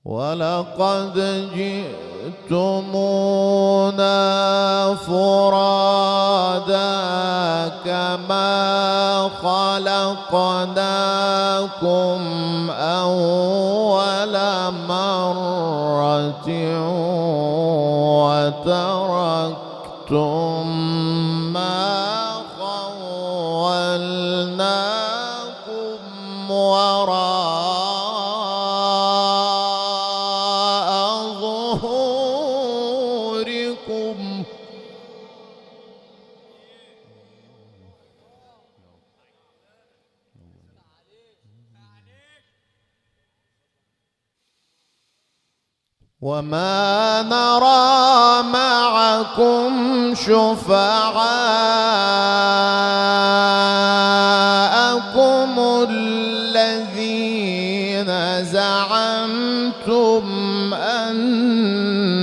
ولقد جئتمونا فرادا كما خلقناكم أول مرة وتركتم ما خولناكم وراء ظهوركم وما نرى معكم شفعاءكم الذين زعمتم أنهم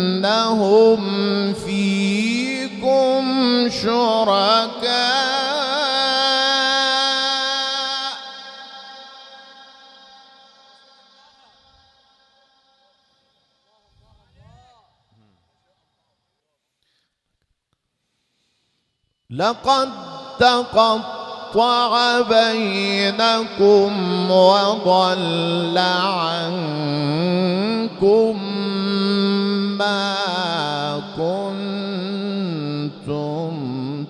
فيكم شركاء لقد تقطع بينكم وضل عنكم ما كنتم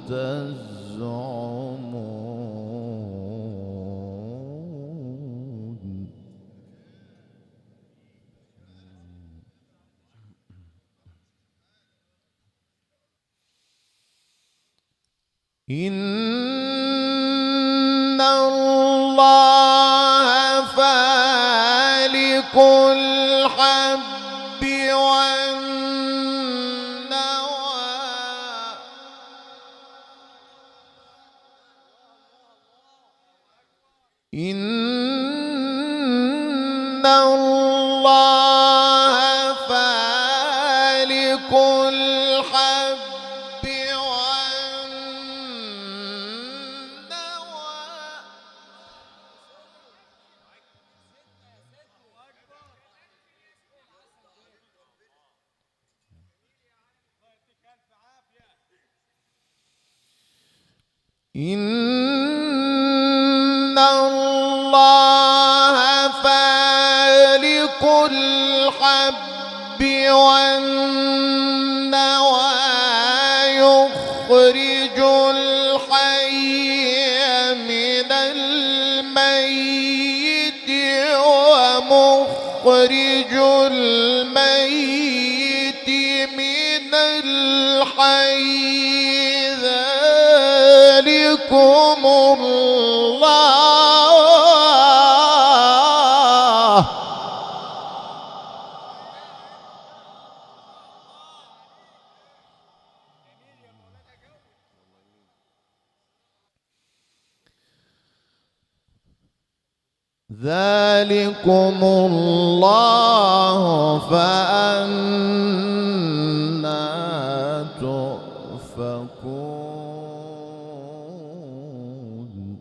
تزعمون إن الله فالق الحب والنوى إن الله فالق الحب إن الله فالق الحب والنوى يخرج الحي من الميت ومخرج الميت من الحي ذلكم الله ذلكم الله فأنى تؤفكون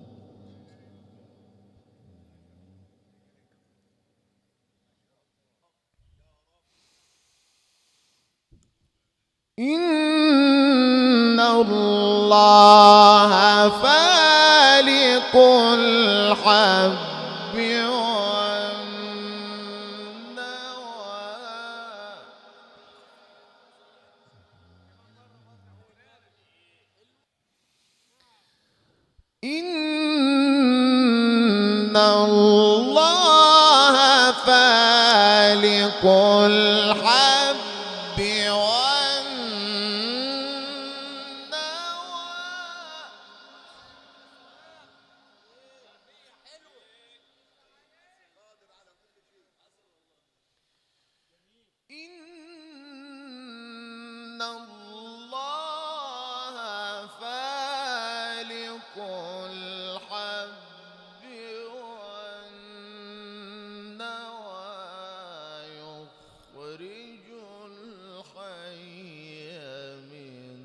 إن الله فالق الحب والنوى إن الله فالق الحب إن الله فالق الحب والنوى يخرج الحي من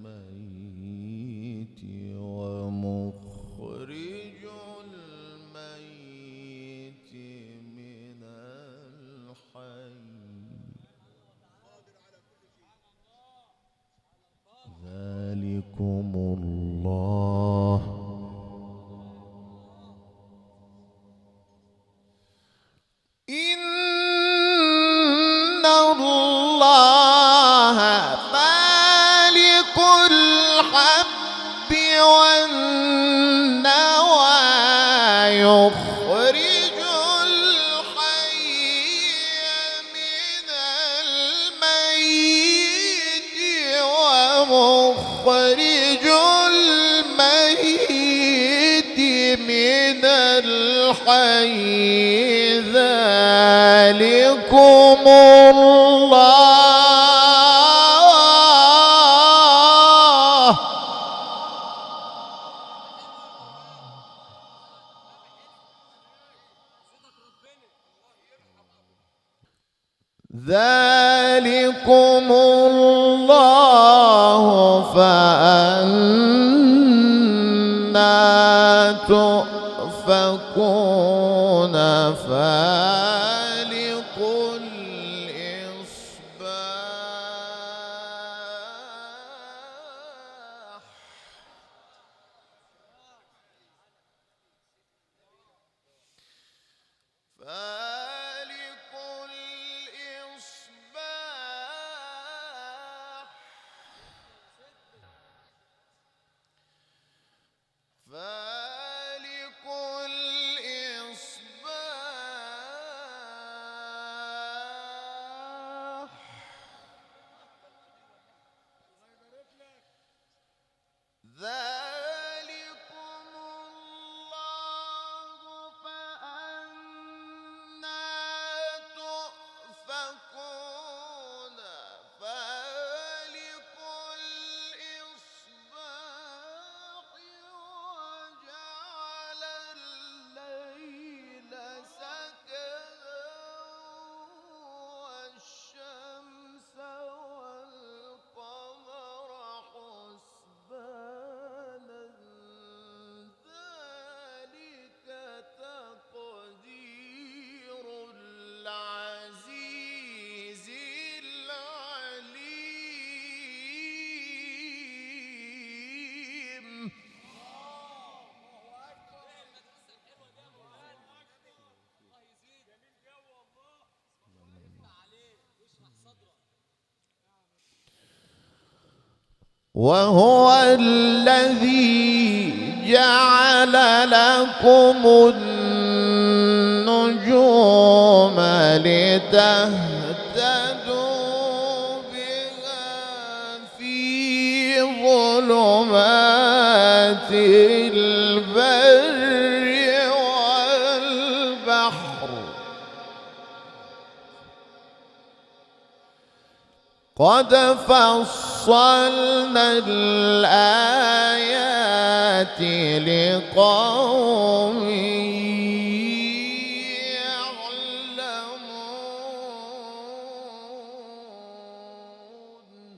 الميت ومخرج الميت من الحي الحي ذلكم الله ذلكم الله فأنا تؤفكون فالق الإصباح فالق الإصباح فالق الإصباح ذلكم الله فأنا تؤفكون فالق الإصباح وجعل الليل سكنا والشمس والقمر حسبانا ذلك تقدير العزيز العليم وهو الذي جعل لكم النجوم لتهتدوا بها في ظلمات البر والبحر قد فصلنا الآيات لقوم يعلمون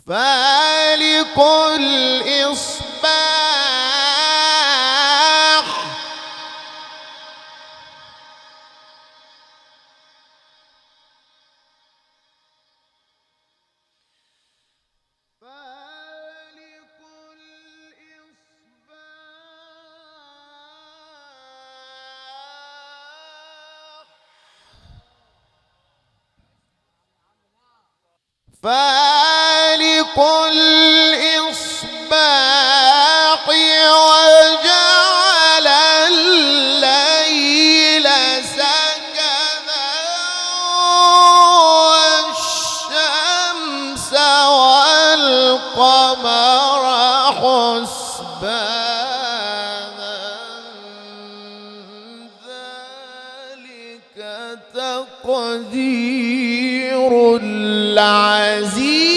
فالق الإصباح فالق الإصباح فالق الإصباح وجعل الليل سكنا والشمس والقمر حسبانا ذلك تقدير العزيز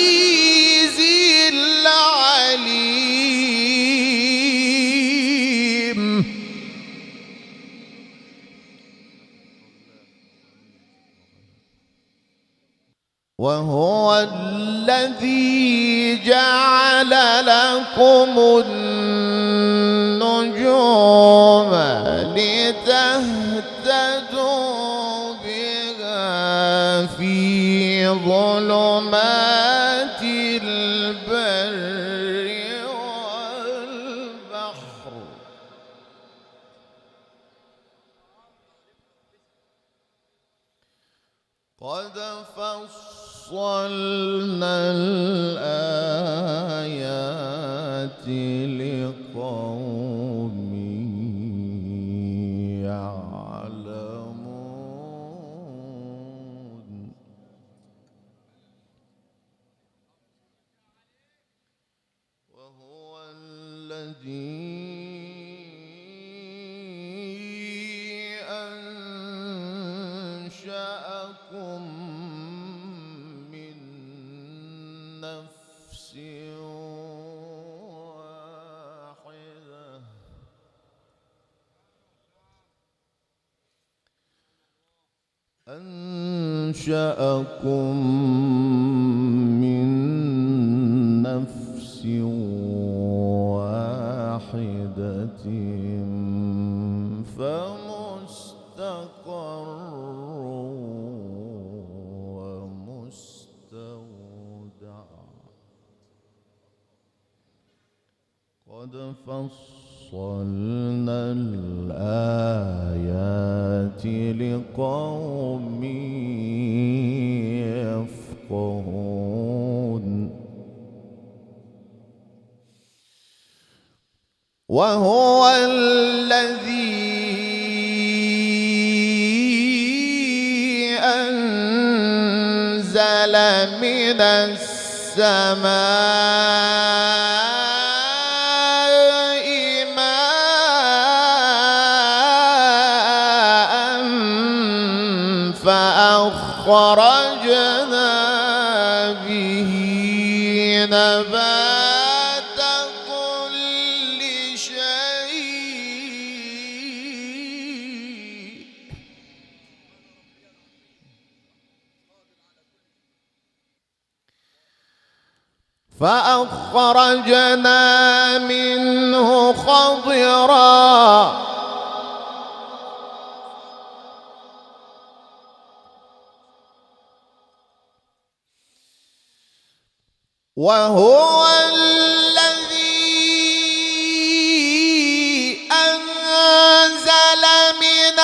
العليم وهو الذي جعل لكم النجوم لتهتدوا بها في ظلمات البر والبحر قد فصلنا الآيات لقوم يعلمون أنشأكم من نفس واحدة أنشأكم من نفس واحدة فمستقر ومستودع قد فصلنا الآيات لقوم يفقهون وهو الذي أنزل من السماء ماء فأخرجنا به نبات كل شيء فأخرجنا منه خضرا وهو الذي أنزل من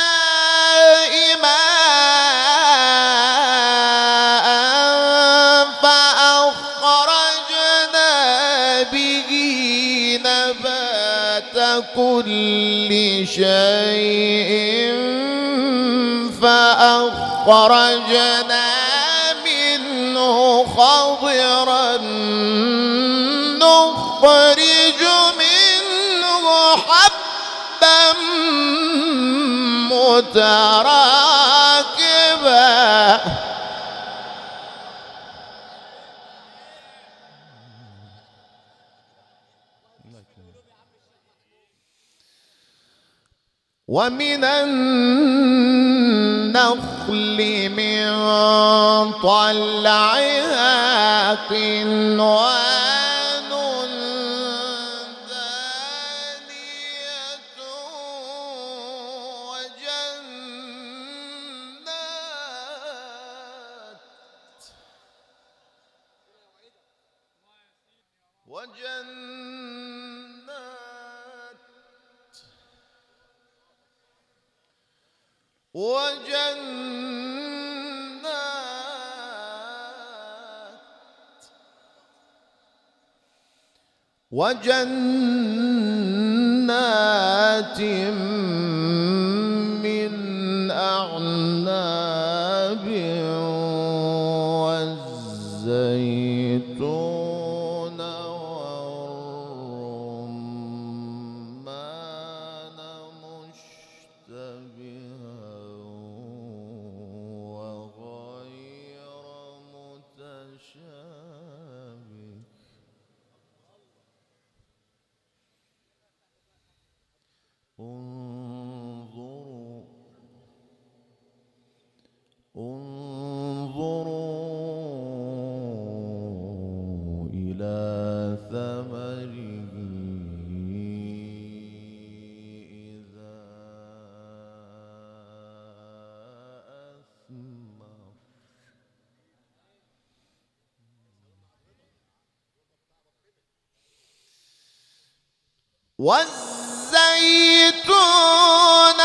السماء ماء فأخرجنا به نبات كل شيء فأخرجنا منه خضرا نخرج منه حبا متراكبا ومن النخل من طلعها قنوان دانية وجنات من أعناب والزيتون والرمان مشتبها وغير متشابه انظروا إلى ثمره إذا أثمر والزيتون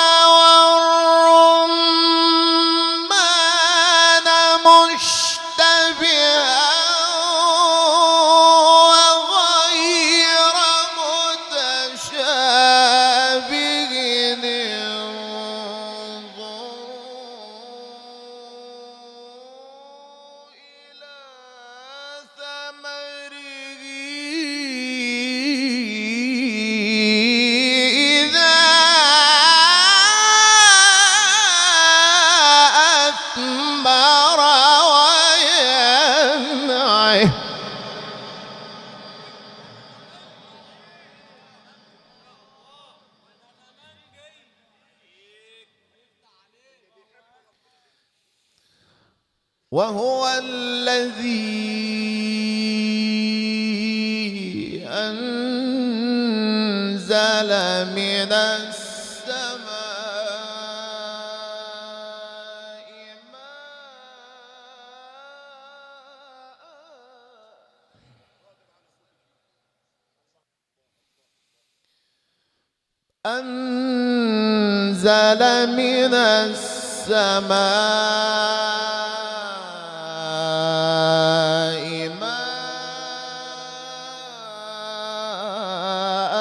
والرمان مشتبها وغير متشابه انظروا إلى ثمره وهو الذي أنزل من السماء أنزل من السماء ماء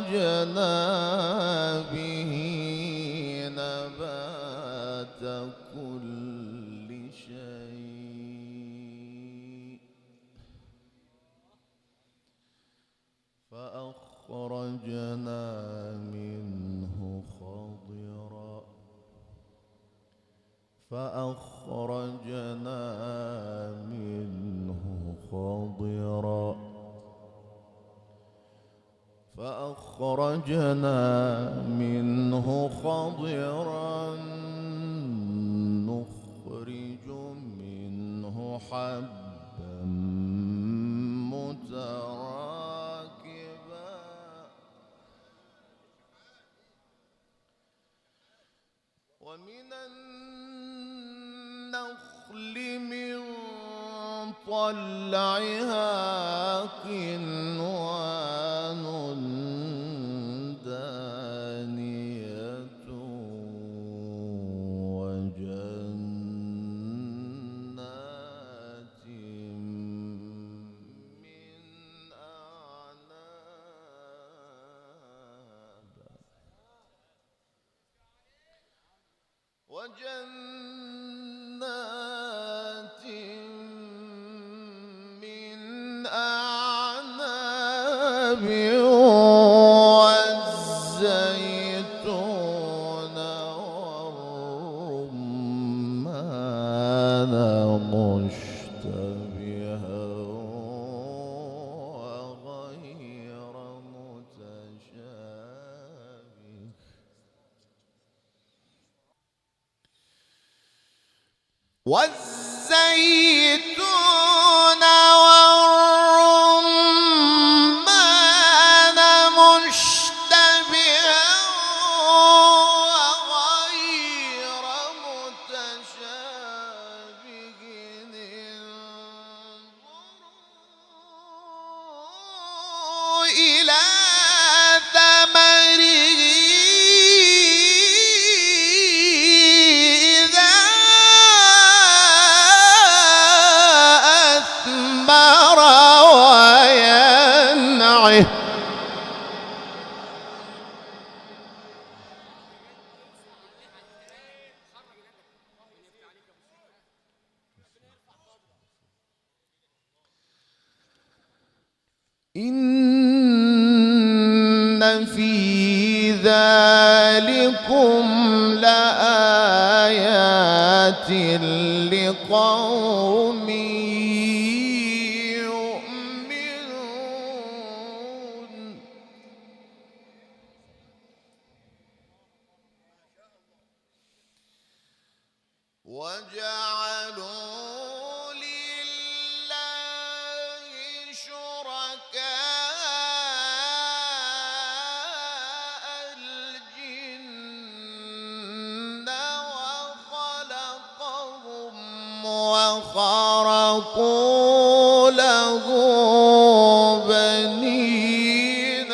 فأخرجنا به نبات كل شيء فأخرجنا منه خضرا فأخرجنا منه خضرا فأخرجنا منه خضرا نخرج منه حبا متراكبا ومن النخل من طلعها قنوان دانية وجنات من أعناب وجنات من أعناب والزيتون والرمان مشتبها وغير متشابه والزيتون والرمان مشتبها وغير متشابه انظروا إلى ثمره إذا أثمر وينعه إن في ذلكم لآيات لقوم يؤمنون وجعلوا لله شركاء الجن وخلقهم وخرقوا له بنين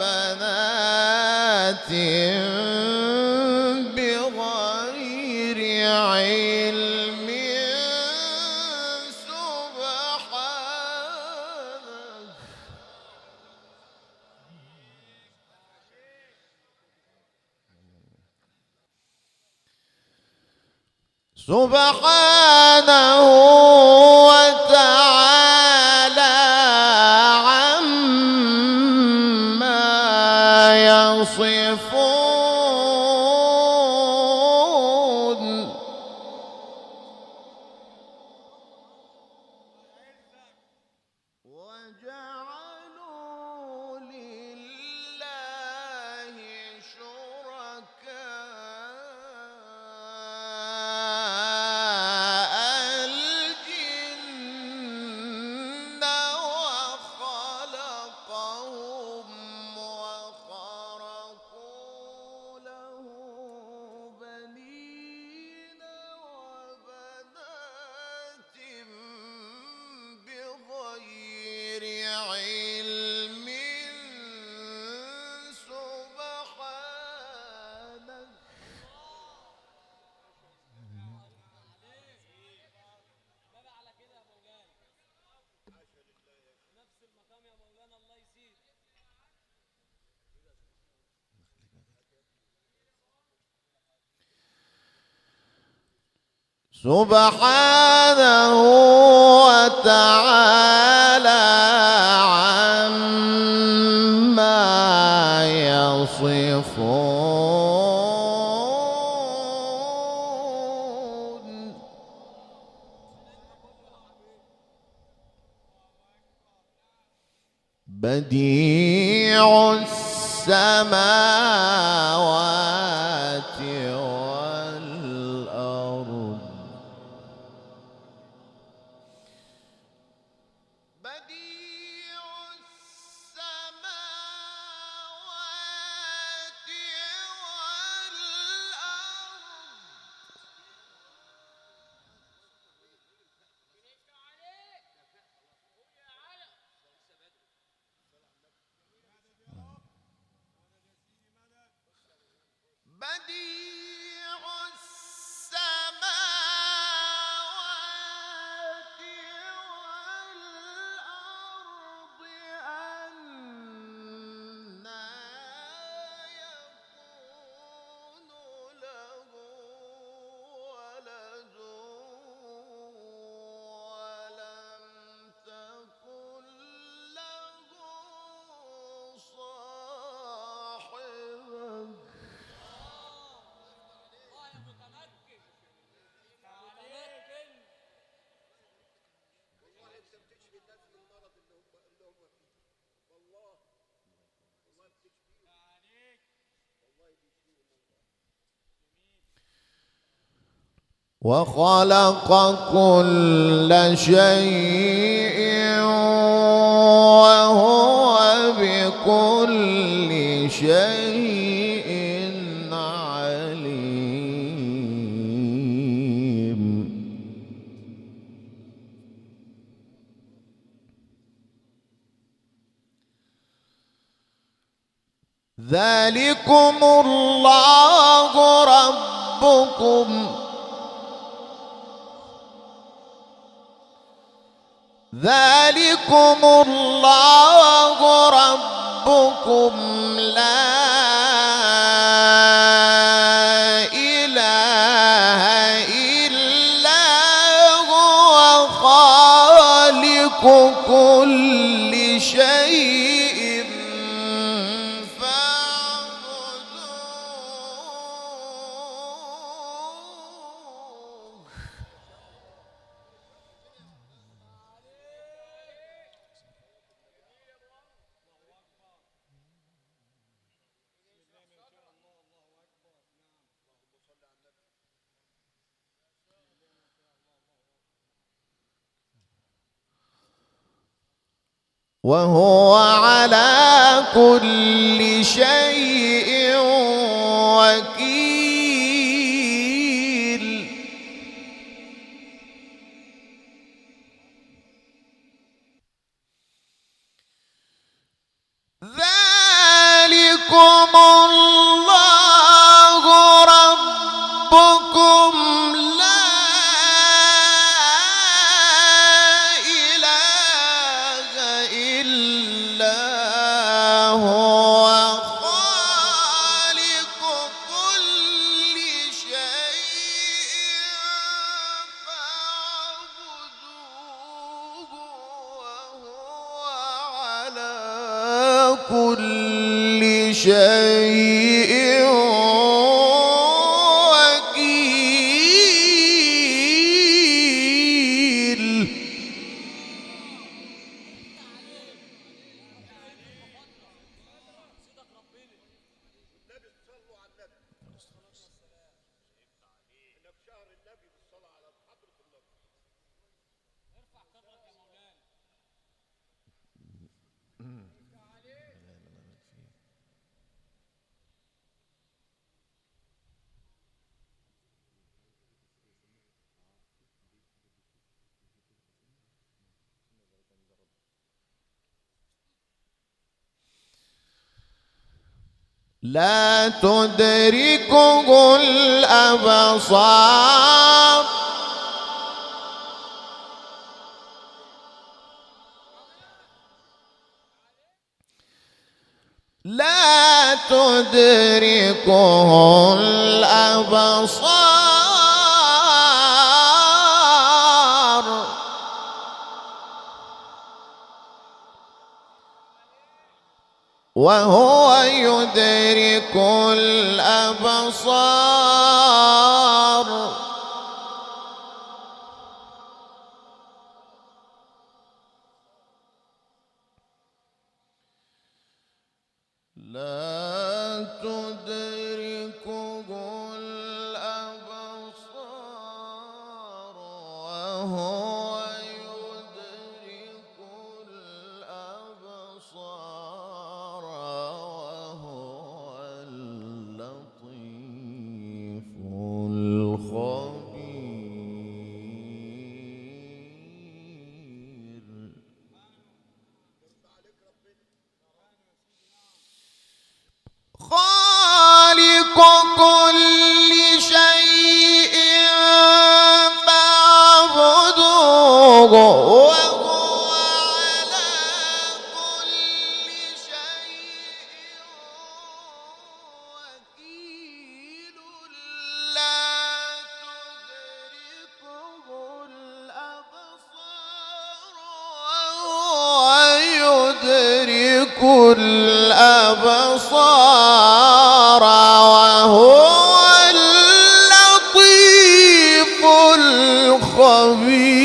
وبنات بغير علم سبحانه وتعالى عما يصفون وجعلوا لله شركاء سبحانه وتعالى عما يصفون. بديع السماوات والأرض بديع السماوات والأرض بديع السماوات والأرض أنى يكون له ولد ولم تكن له صاحبة. وخلق كل شيء وهو بكل شيء عليم. ذلكم الله ربكم ذلكم الله ربكم لا إله إلا هو خالق كل شيء فاعبدوه. وهو على كل شيء وكيل. ذلكم الله ربكم لا إله إلا هو خالق كل شيء فاعبدوه وهو على كل شيء وكيل. لا تدركه الأبصار لا تدركه الأبصار وهو يدرك الأبصار لا تدركه الأبصار وهو يدرك الأبصار وهو اللطيف الخبير. خالق كل شيء فاعبدوه وهو على كل شيء وكيل. لا تدركه الأبصار وهو يدرك الأبصار وهو اللطيف الخبير.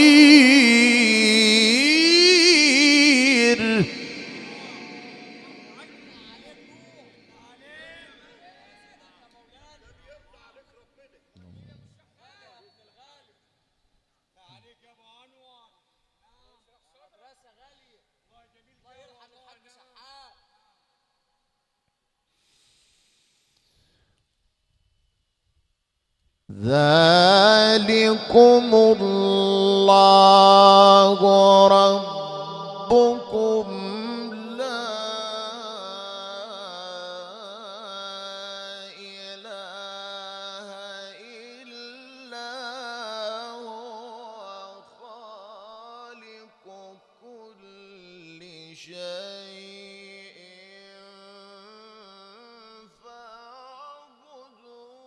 ذلكم الله ربكم لا إله إلا هو خالق كل شيء فاعبدوه.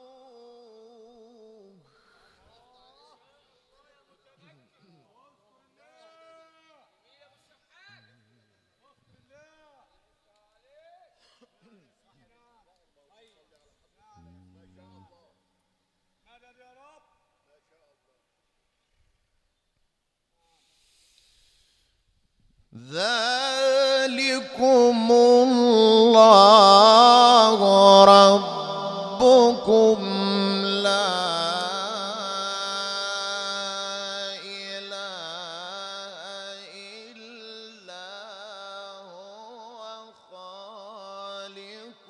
ذلكم الله ربكم لا إله إلا هو خالق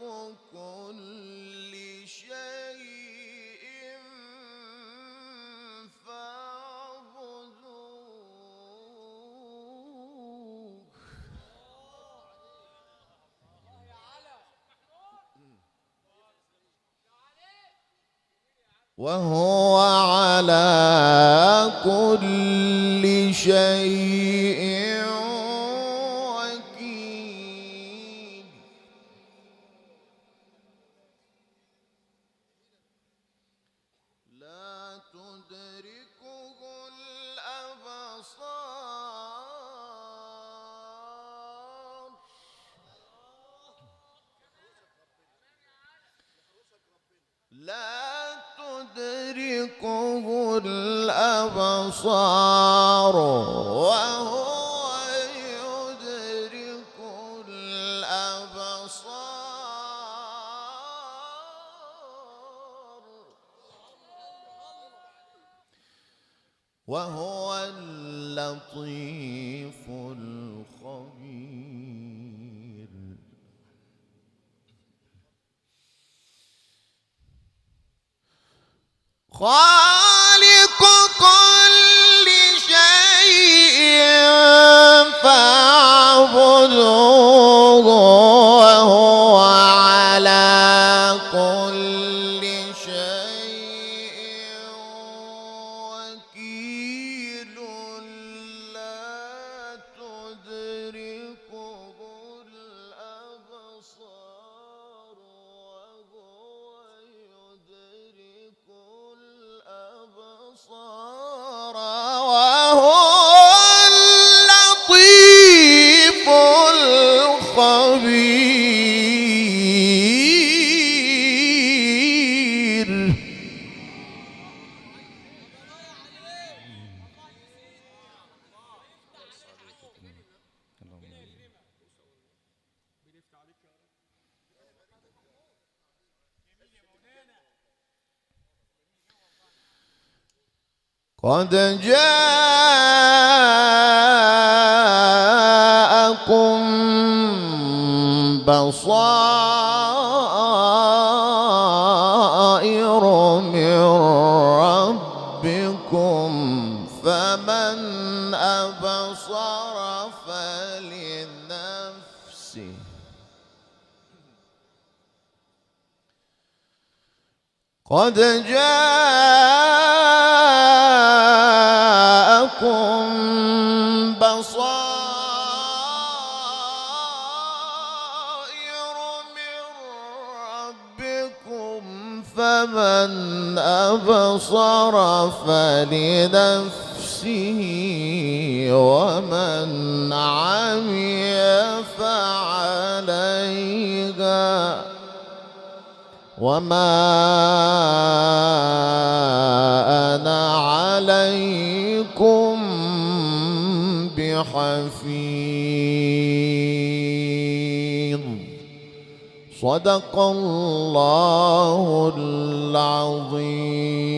كل شيء فاعبدوه. وهو على كل شيء وكيل. لا تدركه الأبصار لا تدركه الأبصار وهو يدرك الأبصار وهو اللطيف الخبير. خالق كل شيء فاعبدوه وهو على كل شيء وكيل. لا قد جاءكم بصائر من ربكم فمن أبصر فلنفسه قد جاءكم بصائر من ربكم فمن أبصر فلنفسه ومن عمي فعليها وما أنا عليكم بحفيظ. صدق الله العظيم.